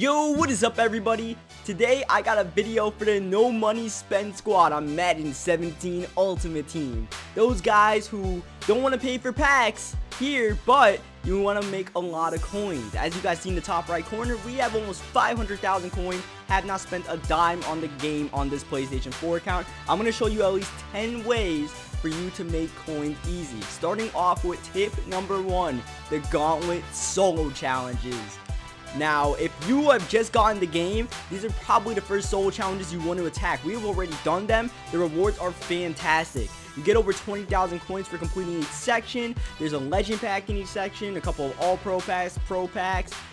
Yo, what is up everybody? Today I got a video for the no money spend squad on Madden 17 Ultimate Team. Those guys who don't want to pay for packs here, but you want to make a lot of coins. As you guys see in the top right corner, we have almost 500,000 coins, have not spent a dime on the game on this PlayStation 4 account. I'm going to show you at least 10 ways for you to make coins easy. Starting off with tip number 1, the Gauntlet Solo Challenges. Now, if you have just gotten the game, these are probably the first solo challenges you want to attack. We have already done them. The rewards are fantastic. You get over 20,000 coins for completing each section. There's a legend pack in each section, a couple of all pro packs,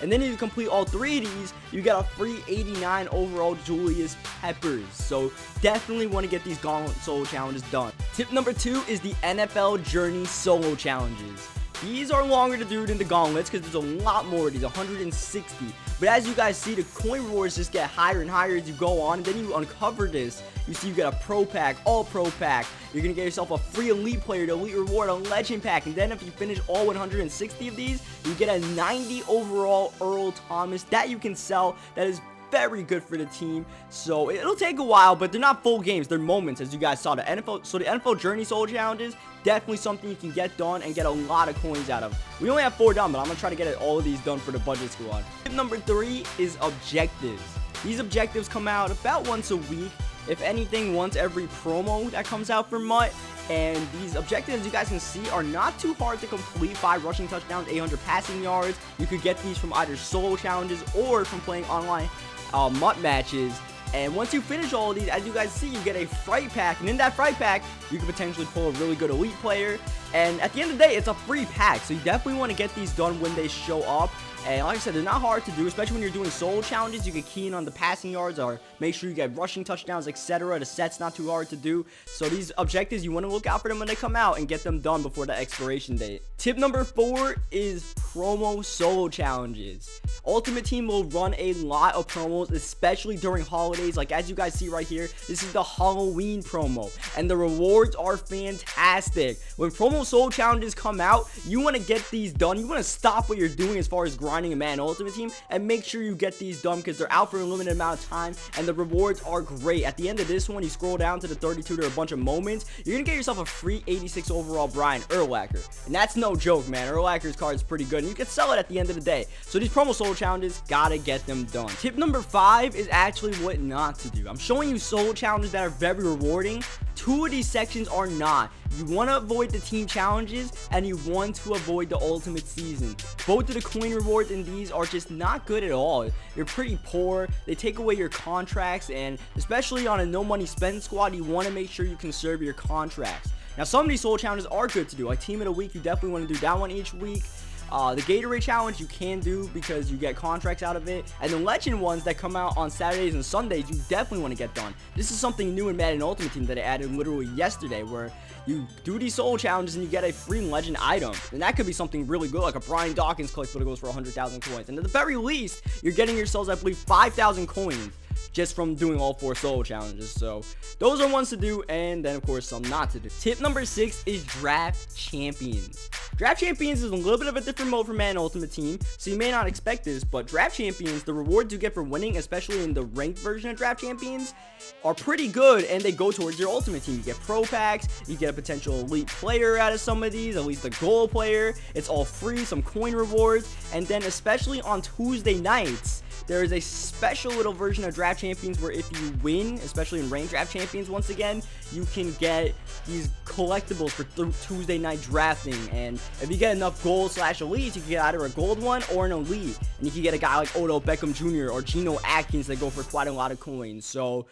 and then if you complete all 3 of these, you get a free 89 overall Julius Peppers. So definitely want to get these Gauntlet solo challenges done. Tip number 2 is the NFL Journey solo challenges. These are longer to do than the gauntlets because there's a lot more of these, 160. But as you guys see, the coin rewards just get higher and higher as you go on. And then you uncover this. You see you get a pro pack, all pro pack. You're going to get yourself a free elite player, the elite reward, a legend pack. And then if you finish all 160 of these, you get a 90 overall Earl Thomas that you can sell. That is very good for the team. So it'll take a while, but they're not full games, they're moments, as you guys saw. The NFL Journey Soul Challenges, definitely something you can get done and get a lot of coins out of. We only have 4 done, but I'm gonna try to get all of these done for the budget squad. Tip number 3 is objectives. These objectives come out about once a week, if anything once every promo that comes out for MUT. And these objectives, as you guys can see, are not too hard to complete. 5 rushing touchdowns, 800 passing yards. You could get these from either solo challenges or from playing online MUT matches. And once you finish all of these, as you guys see, you get a fright pack, and in that fright pack you can potentially pull a really good elite player. And at the end of the day, it's a free pack, so you definitely want to get these done when they show up. And like I said, they're not hard to do, especially when you're doing solo challenges. You can key in on the passing yards or make sure you get rushing touchdowns, etc. The set's not too hard to do. So these objectives, you want to look out for them when they come out and get them done before the expiration date. Tip number 4 is promo solo challenges. Ultimate Team will run a lot of promos, especially during holidays. Like as you guys see right here, this is the Halloween promo, and the rewards are fantastic. When promo solo challenges come out, you want to get these done. You want to stop what you're doing as far as grinding a Madden Ultimate Team and make sure you get these done because they're out for a limited amount of time, and the rewards are great. At the end of this one, you scroll down to the 32, there are a bunch of moments. You're gonna get yourself a free 86 overall Brian Urlacher, and that's no joke, man. Urlacher's card is pretty good, and you can sell it at the end of the day. So these promo solo challenges, gotta get them done. Tip number 5 is actually what not to do. I'm showing you solo challenges that are very rewarding. 2 of these sections are not. You want to avoid the team challenges, and you want to avoid the ultimate season. Both of the coin rewards in these are just not good at all. They're pretty poor. They take away your contracts, and especially on a no money spend squad, you want to make sure you conserve your contracts. Now, some of these solo challenges are good to do. Like Team of the Week, you definitely want to do that one each week. The Gatorade challenge you can do because you get contracts out of it, and the legend ones that come out on Saturdays and Sundays you definitely want to get done. This is something new in Madden Ultimate Team that I added literally yesterday, where you do these solo challenges and you get a free legend item, and that could be something really good, like a Brian Dawkins collectible that goes for 100,000 coins. And at the very least, you're getting yourselves, I believe, 5,000 coins just from doing all 4 solo challenges. So those are ones to do, and then of course some not to do. Tip number 6 is Draft Champions. Draft Champions is a little bit of a different mode for Madden Ultimate Team, so you may not expect this, but Draft Champions, the rewards you get for winning, especially in the ranked version of Draft Champions, are pretty good, and they go towards your Ultimate Team. You get pro packs, you get a potential elite player out of some of these, at least a goal player. It's all free, some coin rewards, and then especially on Tuesday nights, there is a special little version of Draft Champions where if you win, especially in ranked Draft Champions, once again, you can get these collectibles for Tuesday night drafting. And if you get enough gold/elites, you can get either a gold one or an elite, and you can get a guy like Odell Beckham Jr. or Geno Atkins that go for quite a lot of coins. So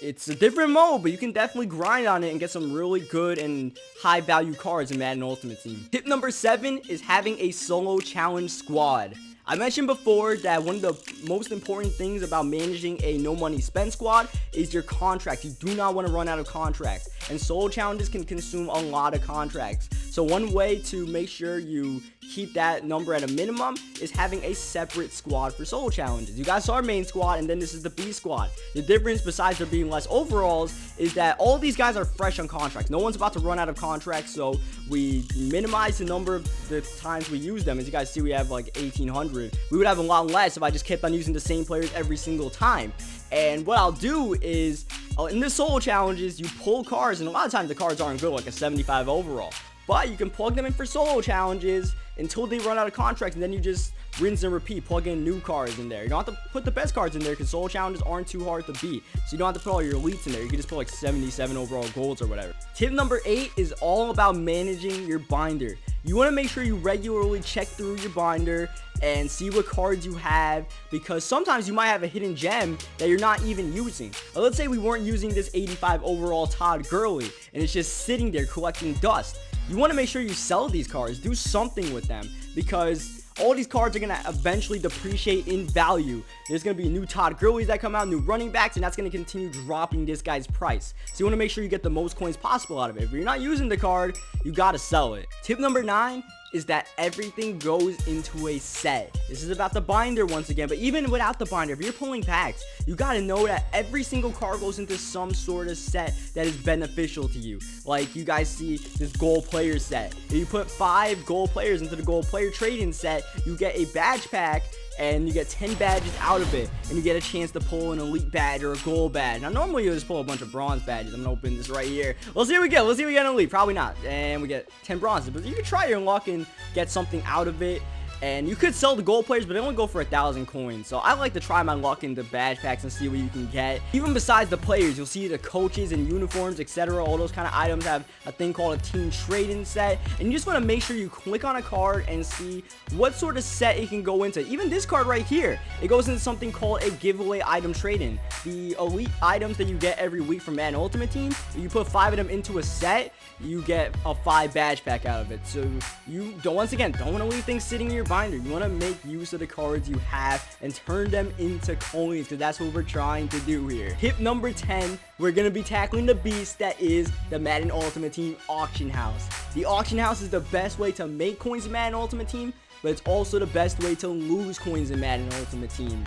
it's a different mode, but you can definitely grind on it and get some really good and high value cards in Madden Ultimate Team. Tip number 7 is having a solo challenge squad. I mentioned before that one of the most important things about managing a no money spend squad is your contract. You do not want to run out of contracts, and solo challenges can consume a lot of contracts. So one way to make sure you keep that number at a minimum is having a separate squad for solo challenges. You guys saw our main squad, and then this is the B squad. The difference, besides there being less overalls, is that all these guys are fresh on contracts. No one's about to run out of contracts, so we minimize the number of the times we use them. As you guys see, we have like 1,800. We would have a lot less if I just kept on using the same players every single time. And what I'll do is, in the solo challenges, you pull cards, and a lot of times the cards aren't good, like a 75 overall. But you can plug them in for solo challenges until they run out of contracts, and then you just rinse and repeat, plug in new cards in there. You don't have to put the best cards in there because solo challenges aren't too hard to beat. So you don't have to put all your elites in there. You can just put like 77 overall golds or whatever. Tip number 8 is all about managing your binder. You want to make sure you regularly check through your binder and see what cards you have, because sometimes you might have a hidden gem that you're not even using. Now, let's say we weren't using this 85 overall Todd Gurley and it's just sitting there collecting dust. You want to make sure you sell these cards, do something with them, because all these cards are going to eventually depreciate in value. There's going to be new Todd Gurleys that come out, new running backs, and that's going to continue dropping this guy's price. So you want to make sure you get the most coins possible out of it. If you're not using the card, you got to sell it. Tip number 9 is that everything goes into a set. This is about the binder once again, but even without the binder, if you're pulling packs, you gotta know that every single card goes into some sort of set that is beneficial to you. Like you guys see this gold player set. If you put 5 gold players into the gold player trading set, you get a badge pack, and you get 10 badges out of it, and you get a chance to pull an elite badge or a gold badge. Now normally you just pull a bunch of bronze badges. I'm gonna open this right here. Let's see what we get. Let's see if we get an elite. Probably not. And we get 10 bronzes, but you can try your luck and get something out of it. And you could sell the gold players, but they only go for 1,000 coins. So I like to try my luck in the badge packs and see what you can get. Even besides the players, you'll see the coaches and uniforms, etc. All those kind of items have a thing called a team trading set. And you just want to make sure you click on a card and see what sort of set it can go into. Even this card right here, it goes into something called a giveaway item trading. The elite items that you get every week from Madden Ultimate Team, if you put 5 of them into a set, you get a 5 badge pack out of it. So you don't, once again, don't want to leave things sitting in your binder. You want to make use of the cards you have and turn them into coins, because that's what we're trying to do here. Tip number 10, we're going to be tackling the beast that is the Madden Ultimate Team auction house. The auction house is the best way to make coins in Madden Ultimate Team, but it's also the best way to lose coins in Madden Ultimate Team.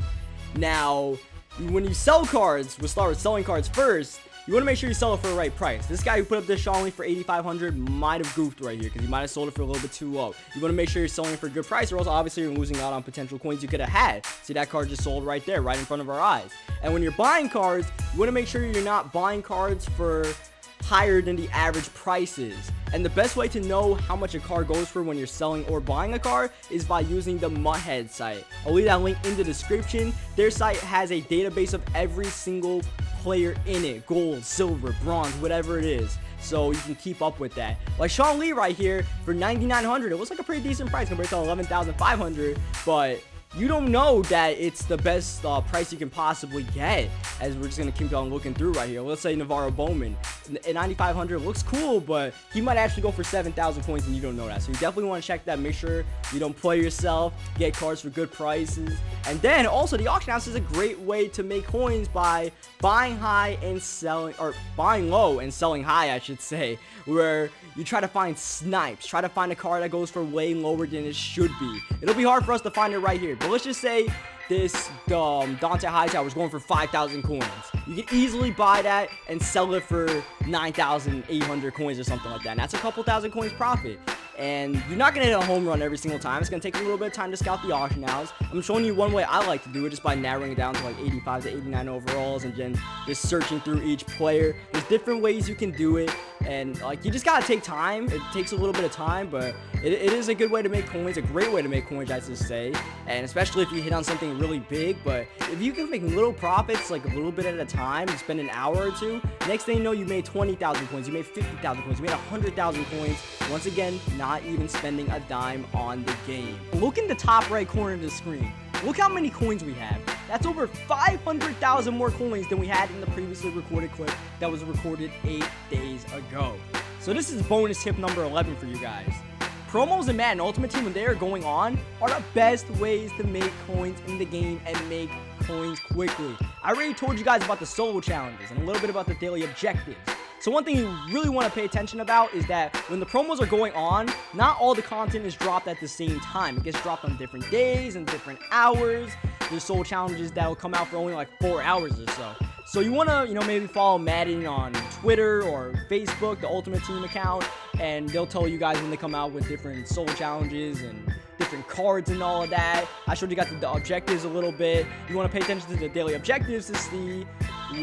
Now, when you sell cards, we'll start with selling cards first. You want to make sure you sell it for the right price. This guy who put up this Sean Lee for 8,500 might have goofed right here because he might have sold it for a little bit too low. You want to make sure you're selling it for a good price, or else obviously you're losing out on potential coins you could have had. See, that card just sold right there, right in front of our eyes. And when you're buying cards, you want to make sure you're not buying cards for higher than the average prices. And the best way to know how much a card goes for when you're selling or buying a card is by using the Muthead site. I'll leave that link in the description. Their site has a database of every single player in it, gold, silver, bronze, whatever it is, so you can keep up with that. Like Sean Lee right here for 9,900, it looks like a pretty decent price compared to 11,500, but you don't know that it's the best price you can possibly get, as we're just going to keep on looking through right here. Let's say Navarro Bowman at 9,500 looks cool, but he might actually go for 7,000 coins and you don't know that. So you definitely want to check that. Make sure you don't play yourself, get cards for good prices. And then also the auction house is a great way to make coins by buying high and selling, or buying low and selling high, I should say, where you try to find snipes, try to find a card that goes for way lower than it should be. It'll be hard for us to find it right here, but let's just say this Dante Hightower is going for 5,000 coins. You can easily buy that and sell it for 9,800 coins or something like that, and that's a couple thousand coins profit. And you're not going to hit a home run every single time. It's going to take a little bit of time to scout the auction house. I'm showing you one way I like to do it, just by narrowing it down to like 85 to 89 overalls and then just searching through each player. There's different ways you can do it, and like you just got to take time. It takes a little bit of time, but it is a good way to make coins, a great way to make coins, I should say. And especially if you hit on something really big. But if you can make little profits, like a little bit at a time, you spend an hour or two, next thing you know, you made 20,000 coins, you made 50,000 coins, you made 100,000 coins. Once again, not even spending a dime on the game. Look in the top right corner of the screen. Look how many coins we have. That's over 500,000 more coins than we had in the previously recorded clip that was recorded 8 days ago. So this is bonus tip number 11 for you guys. Promos in Madden Ultimate Team, when they are going on, are the best ways to make coins in the game and make coins quickly. I already told you guys about the solo challenges and a little bit about the daily objectives. So one thing you really want to pay attention about is that when the promos are going on, not all the content is dropped at the same time. It gets dropped on different days and different hours. There's soul challenges that will come out for only like 4 hours or so. So you want to, maybe follow Madden on Twitter or Facebook, the Ultimate Team account, and they'll tell you guys when they come out with different soul challenges and different cards and all of that. I showed you guys the objectives a little bit. You want to pay attention to the daily objectives to see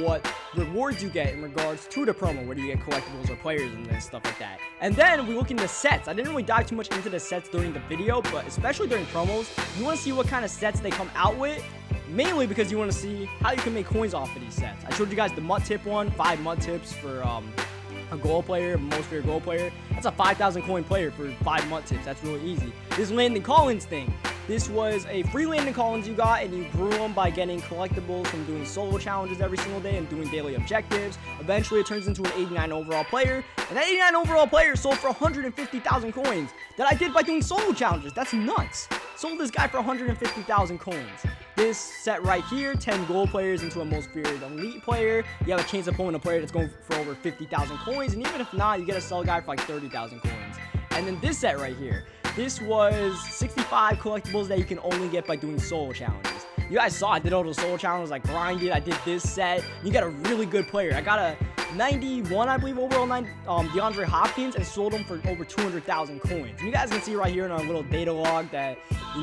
what rewards you get in regards to the promo, whether you get collectibles or players and stuff like that. And then we look into sets. I didn't really dive too much into the sets during the video, but especially during promos, you want to see what kind of sets they come out with. Mainly because you want to see how you can make coins off of these sets. I showed you guys the MUT tip one, 5 MUT tips for a goal player, most favorite goal player. That's a 5,000 coin player for 5 MUT tips. That's really easy. This Landon Collins thing. This was a free Landon Collins you got, and you grew them by getting collectibles from doing solo challenges every single day and doing daily objectives. Eventually, it turns into an 89 overall player, and that 89 overall player sold for 150,000 coins that I did by doing solo challenges. That's nuts. Sold this guy for 150,000 coins. This set right here, 10 gold players into a most feared elite player. You have a chance of pulling a player that's going for over 50,000 coins, and even if not, you get a sell guy for like 30,000 coins. And then this set right here. This was 65 collectibles that you can only get by doing solo challenges. You guys saw I did all those solo challenges, I grinded, I did this set. You got a really good player. I got a 91, I believe, overall DeAndre Hopkins, and sold him for over 200,000 coins. And you guys can see right here in our little data log that, you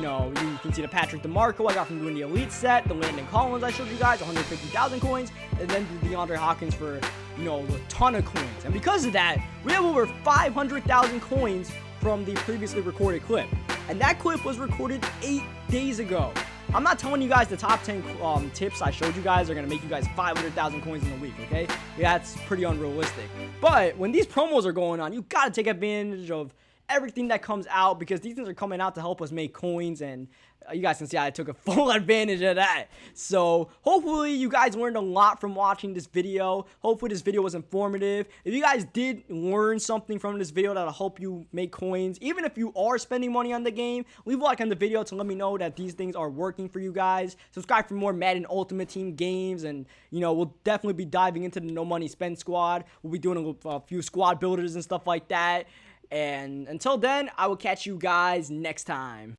can see the Patrick DeMarco I got from doing the elite set, the Landon Collins I showed you guys, 150,000 coins, and then the DeAndre Hopkins for, a ton of coins. And because of that, we have over 500,000 coins from the previously recorded clip. And that clip was recorded 8 days ago. I'm not telling you guys the top 10 tips I showed you guys are going to make you guys 500,000 coins in a week, okay? That's pretty unrealistic. But when these promos are going on, you got to take advantage of everything that comes out, because these things are coming out to help us make coins, and you guys can see I took a full advantage of that. So hopefully you guys learned a lot from watching this video. Hopefully this video was informative. If you guys did learn something from this video that'll help you make coins, even if you are spending money on the game, leave a like on the video to let me know that these things are working for you guys. Subscribe for more Madden Ultimate Team games, and we'll definitely be diving into the No Money Spend squad. We'll be doing a few squad builders and stuff like that. And until then, I will catch you guys next time.